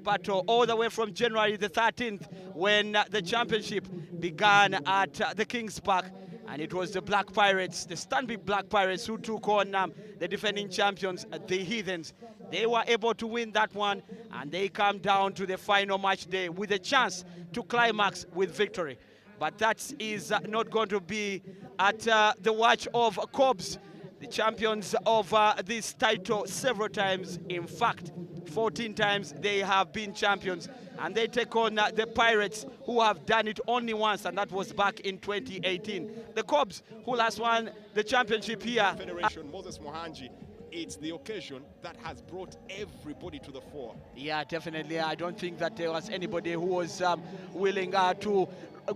battle all the way from January the 13th when the championship began at the King's Park. And it was the Black Pirates, the Stanbic Black Pirates, who took on the defending champions, the Heathens. They were able to win that one, and they come down to the final match day with a chance to climax with victory. But that is not going to be at the watch of Cobs, the champions of this title several times. In fact, 14 times they have been champions, and they take on the Pirates, who have done it only once, and that was back in 2018. The Cobs, who last won the championship here. Federation, Moses Mohanji, it's the occasion that has brought everybody to the fore. Yeah, definitely. I don't think that there was anybody who was willing to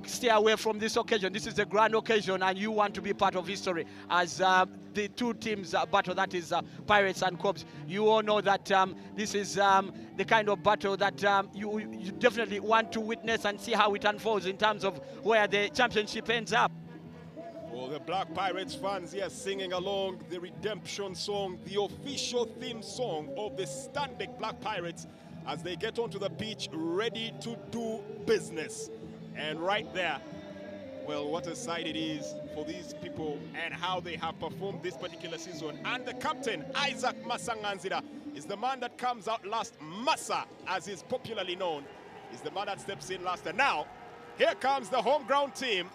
stay away from this occasion. This is a grand occasion, and you want to be part of history as the two teams battle, that is Pirates and Cobs. You all know that this is the kind of battle that you definitely want to witness and see how it unfolds in terms of where the championship ends up. Well, the Black Pirates fans here singing along the redemption song, the official theme song of the Stanbic Black Pirates, as they get onto the pitch ready to do business. And right there, well, what a sight it is for these people and how they have performed this particular season. And the captain, Isaac Masanganzira, is the man that comes out last. Massa, as is popularly known, is the man that steps in last. And now, here comes the home ground team.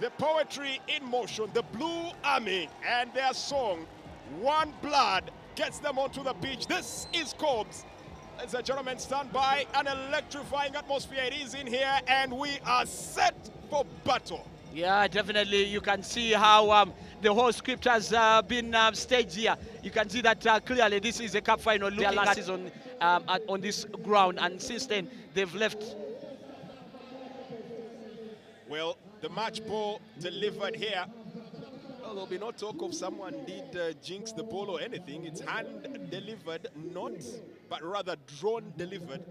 The poetry in motion, the Blue Army, and their song, One Blood, gets them onto the pitch. This is Cobs. Ladies and gentlemen, stand by. An electrifying atmosphere it is in here, and we are set for battle. Yeah, definitely. You can see how the whole script has been staged here. You can see that clearly this is a cup final. Their last season on this ground, and since then they've left. Well, the match ball delivered here. Well, there'll be no talk of someone did jinx the ball or anything. It's hand delivered, not, but rather drone delivered.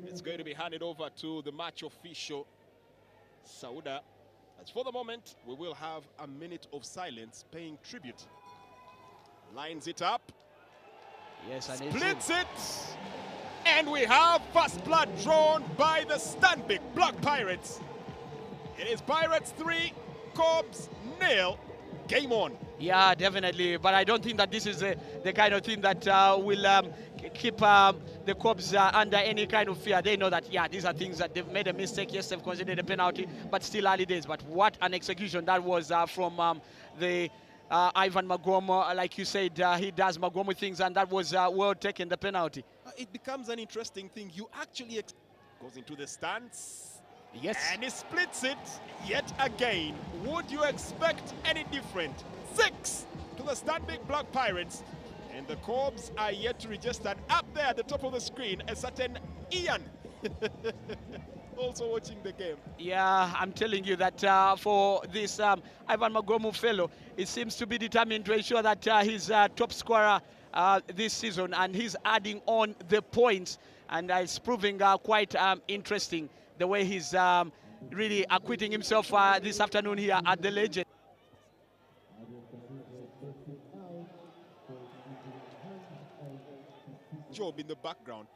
It's going to be handed over to the match official, Sauda. As for the moment, we will have a minute of silence paying tribute. Lines it up. Yes, and splits it. And we have first blood drawn by the Stanbic Black Pirates. It is Pirates 3, Cobs 0. Game on. Yeah, definitely. But I don't think that this is the kind of thing that will keep the Cobs under any kind of fear. They know that, yeah, these are things that they've made a mistake. Yes, they've considered a penalty, but still early days. But what an execution that was from the Ivan Magomu. Like you said, he does Magomu things, and that was well taken, the penalty. It becomes an interesting thing. You actually goes into the stance. Yes. And he splits it yet again. Would you expect any different? 6 to the Stanbic Black Pirates. And the Cobs are yet to register. Up there at the top of the screen, a certain Ian. Also watching the game. Yeah, I'm telling you that for this Ivan Magomu fellow, it seems to be determined to ensure that he's top scorer this season, and he's adding on the points, and it's proving quite interesting the way he's really acquitting himself this afternoon here at the Legend. Job in the background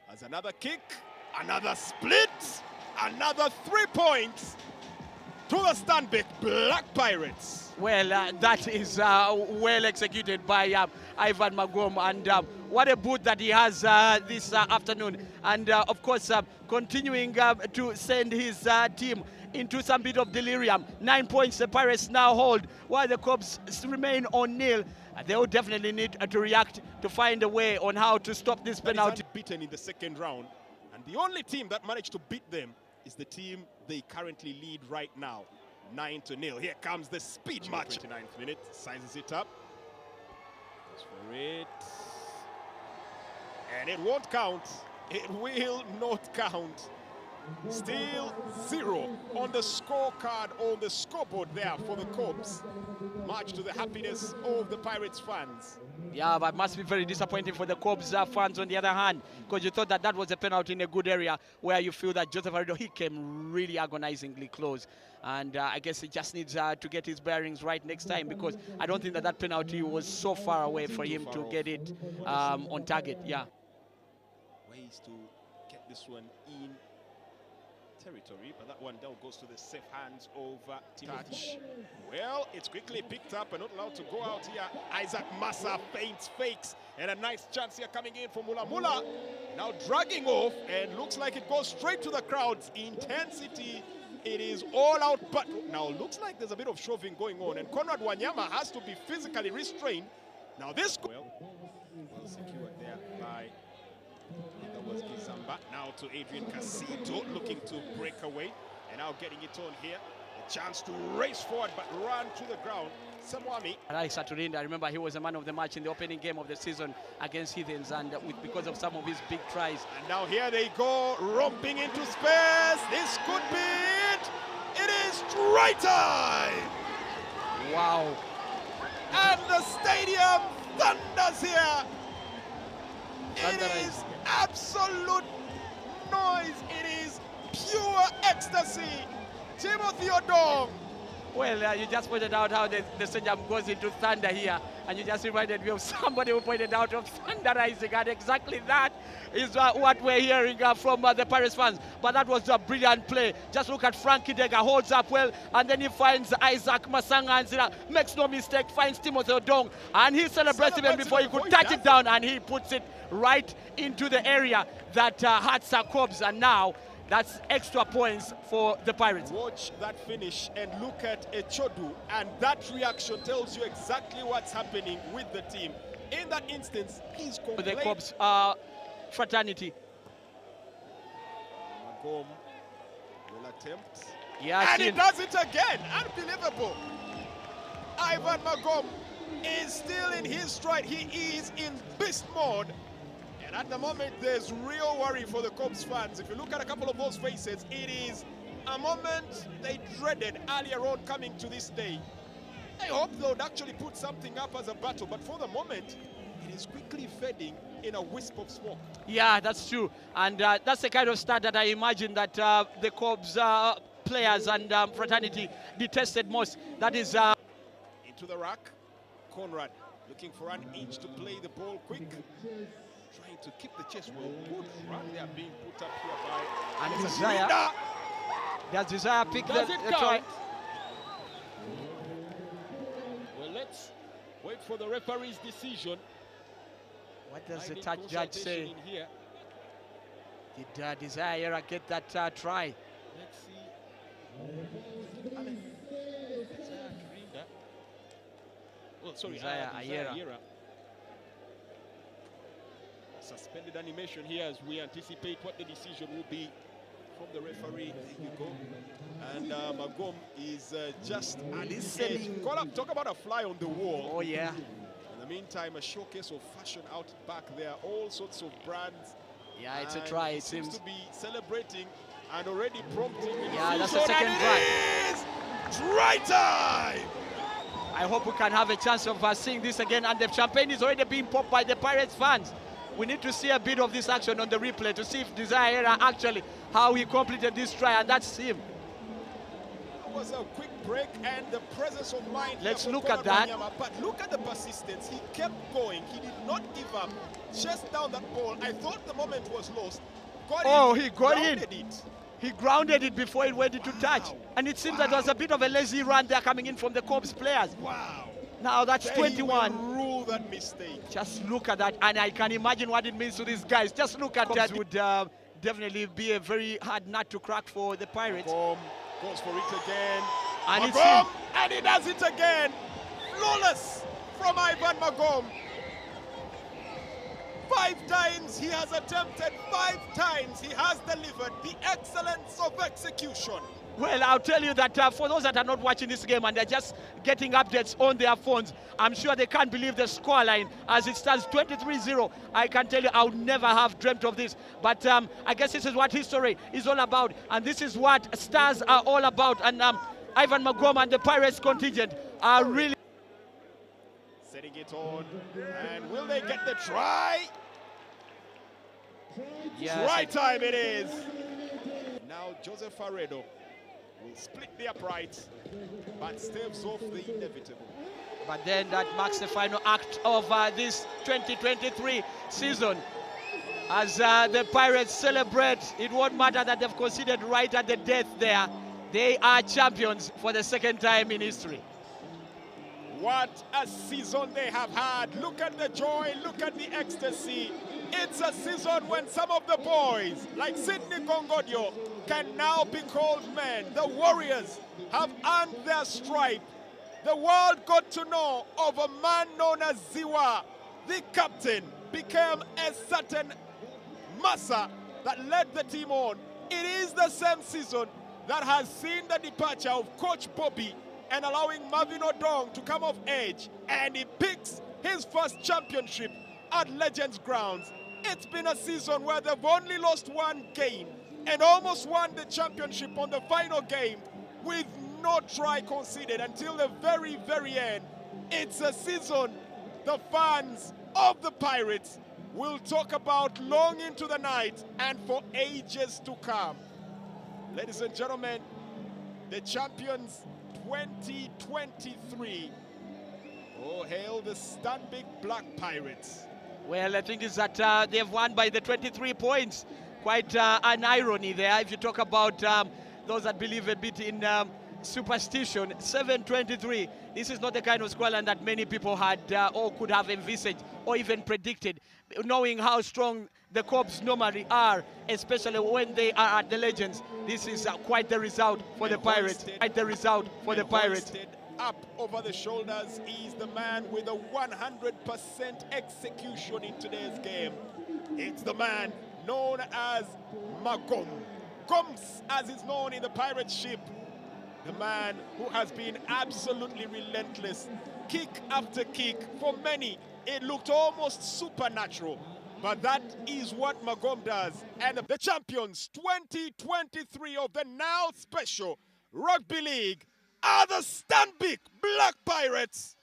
as another kick, another split, another 3 points to the Stanbic Black Pirates. Well, that is well executed by Ivan Magomu, and what a boot that he has this afternoon. And of course, continuing to send his team into some bit of delirium. 9 points the Pirates now hold, while the Cobs remain on nil. They will definitely need to react to find a way on how to stop this penalty. Beaten in the second round, and the only team that managed to beat them is the team they currently lead right now, 9-0. Here comes the speed match. 29th minute, sizes it up. Goes for it. And it won't count. It will not count. Still 0 on the scorecard, on the scoreboard there for the Cobs. Much to the happiness of the Pirates fans. Yeah, but must be very disappointing for the Cobs fans on the other hand, because you thought that that was a penalty in a good area where you feel that Joseph Aredo, he came really agonizingly close. And I guess he just needs to get his bearings right next time, because I don't think that that penalty was so far away for him to get it on target. Yeah. Way ways to get this one in territory, but that one down goes to the safe hands of Touch. Well, it's quickly picked up and not allowed to go out here. Isaac Massa feints, fakes, and a nice chance here coming in from Mula Mula. Now dragging off, and looks like it goes straight to the crowds. Intensity, it is all out, but now looks like there's a bit of shoving going on, and Conrad Wanyama has to be physically restrained. Now this well secured there by that was Kizamba. Now to Adrian Casito, looking to break away, and now getting it on here. A chance to race forward, but run to the ground. Samwami. Alex Aturinda, I remember he was a man of the match in the opening game of the season against Heathens, and because of some of his big tries. And now here they go, romping into space. This could be it. It is try time. Wow. And the stadium thunders here. It is absolute noise. It is pure ecstasy. Timothy Odong. Well, you just pointed out how the stadium goes into thunder here, and you just reminded me of somebody who pointed out of thunderizing, and exactly that is what we're hearing from the Pirates fans. But that was a brilliant play. Just look at Frankie Dega, holds up well, and then he finds Isaac Masanga, and makes no mistake, finds Timothy Odong, and he celebrates even before he could touch it down, and he puts it right into the area that hurts our Cobs, and now that's extra points for the Pirates. Watch that finish and look at Echodu, and that reaction tells you exactly what's happening with the team. In that instance, he's complaining. The Cobs fraternity. Magom will attempt. Yeah, and he does it again. Unbelievable. Ivan Magomu is still in his stride. He is in beast mode. And at the moment, there's real worry for the Cobs fans. If you look at a couple of those faces, it is a moment they dreaded earlier on coming to this day. I hope they would actually put something up as a battle, but for the moment, it is quickly fading in a wisp of smoke. Yeah, that's true. And that's the kind of start that I imagine that the Cobs players and fraternity detested most. That is... Into the rack, Conrad looking for an inch to play the ball quick. Trying to keep the chase well. Good run there being put up here by... And Desire. Does Desire pick the try? Well, let's wait for the referee's decision. What does the touch judge say? Here. Did Desire get that try? Let's see. Oh, sorry, Ayera. Suspended animation here as we anticipate what the decision will be from the referee. There you go. And Magom is just listening. Talk about a fly on the wall. Oh, yeah. In the meantime, a showcase of fashion out back there. All sorts of brands. Yeah, it's a try, it seems. to be celebrating and already prompting. Yeah, that's the second try. It is try time! I hope we can have a chance of seeing this again. And the champagne is already being popped by the Pirates fans. We need to see a bit of this action on the replay to see if Desire actually how he completed this try, and that's him. It was a quick break and the presence of mind. Let's look at that. But look at the persistence. He kept going. He did not give up. Chased down that ball. I thought the moment was lost. He got in. He grounded it before it went into touch. And it seems that there was a bit of a lazy run there coming in from the Cobs players. Wow. Now that's 21. Will rule that mistake. Just look at that, and I can imagine what it means to these guys. Just look at that. It would definitely be a very hard nut to crack for the Pirates. Goes for it again. And and he does it again. Flawless from Ivan Magomu. 5 times he has attempted, 5 times he has delivered. The excellence of execution. Well, I'll tell you that for those that are not watching this game and they're just getting updates on their phones, I'm sure they can't believe the scoreline as it stands 23-0. I can tell you I would never have dreamt of this. But I guess this is what history is all about. And this is what stars are all about. And Ivan Magomu and the Pirates contingent are really... Setting it on. And will they get the try? Yes. Try time it is. Now Joseph Aredo will split the uprights, but staves off the inevitable. But then that marks the final act of this 2023 season. As the Pirates celebrate, it won't matter that they've conceded right at the death there. They are champions for the second time in history. What a season they have had. Look at the joy, look at the ecstasy. It's a season when some of the boys, like Sidney Kongodio, can now be called men. The Warriors have earned their stripe. The world got to know of a man known as Ziwa. The captain became a certain Massa that led the team on. It is the same season that has seen the departure of Coach Bobby and allowing Marvin Odong to come of age, and he picks his first championship at Legends Grounds. It's been a season where they've only lost one game and almost won the championship on the final game with no try conceded until the very, very end. It's a season the fans of the Pirates will talk about long into the night and for ages to come. Ladies and gentlemen, the champions 2023. Oh, hail the Stanbic Black Pirates. Well, the thing is that they've won by the 23 points. Quite an irony there if you talk about those that believe a bit in superstition. 7-23. This is not the kind of squadron that many people had or could have envisaged or even predicted, knowing how strong the Corps normally are, especially when they are at the Legends. This is quite the result for the Pirates. Quite the result for the Pirates. Up over the shoulders is the man with a 100% execution in today's game. It's the man known as Magomu. Goms, as is known in the pirate ship. The man who has been absolutely relentless. Kick after kick. For many, it looked almost supernatural. But that is what Magom does. And the champions 2023 of the Nile Special Rugby League are the Stanbic Black Pirates.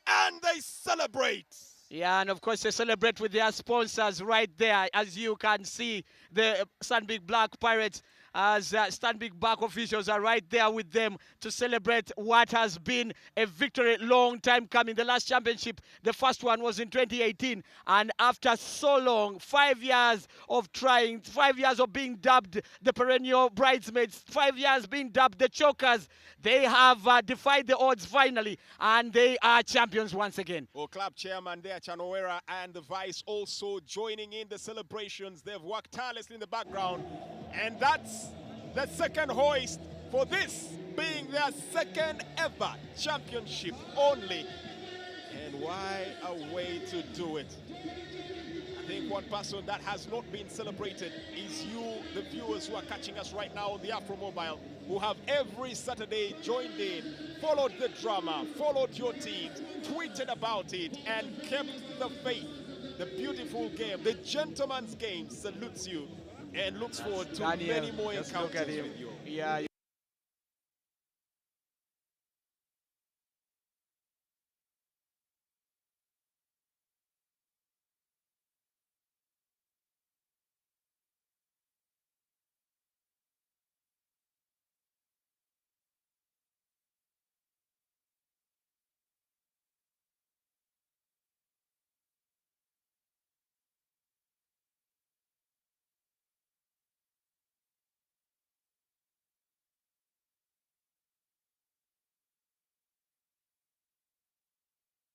And they celebrate. Yeah, and of course they celebrate with their sponsors right there. As you can see, the Stanbic Black Pirates, as Stanbic Bank officials are right there with them to celebrate what has been a victory long time coming. The last championship, the first one was in 2018, and after so long, 5 years of trying, 5 years of being dubbed the perennial bridesmaids, 5 years being dubbed the chokers, they have defied the odds finally, and they are champions once again. Oh, club chairman there, Chanowera, and the vice also joining in the celebrations. They've worked tirelessly in the background, and that's the second hoist for this being their second ever championship only. And why a way to do it. I think one person that has not been celebrated is you, the viewers who are catching us right now on the Afro Mobile, who have every Saturday joined in, followed the drama, followed your teams, tweeted about it, and kept the faith. The beautiful game, the gentleman's game salutes you and looks forward to many more encounters with you. Yeah.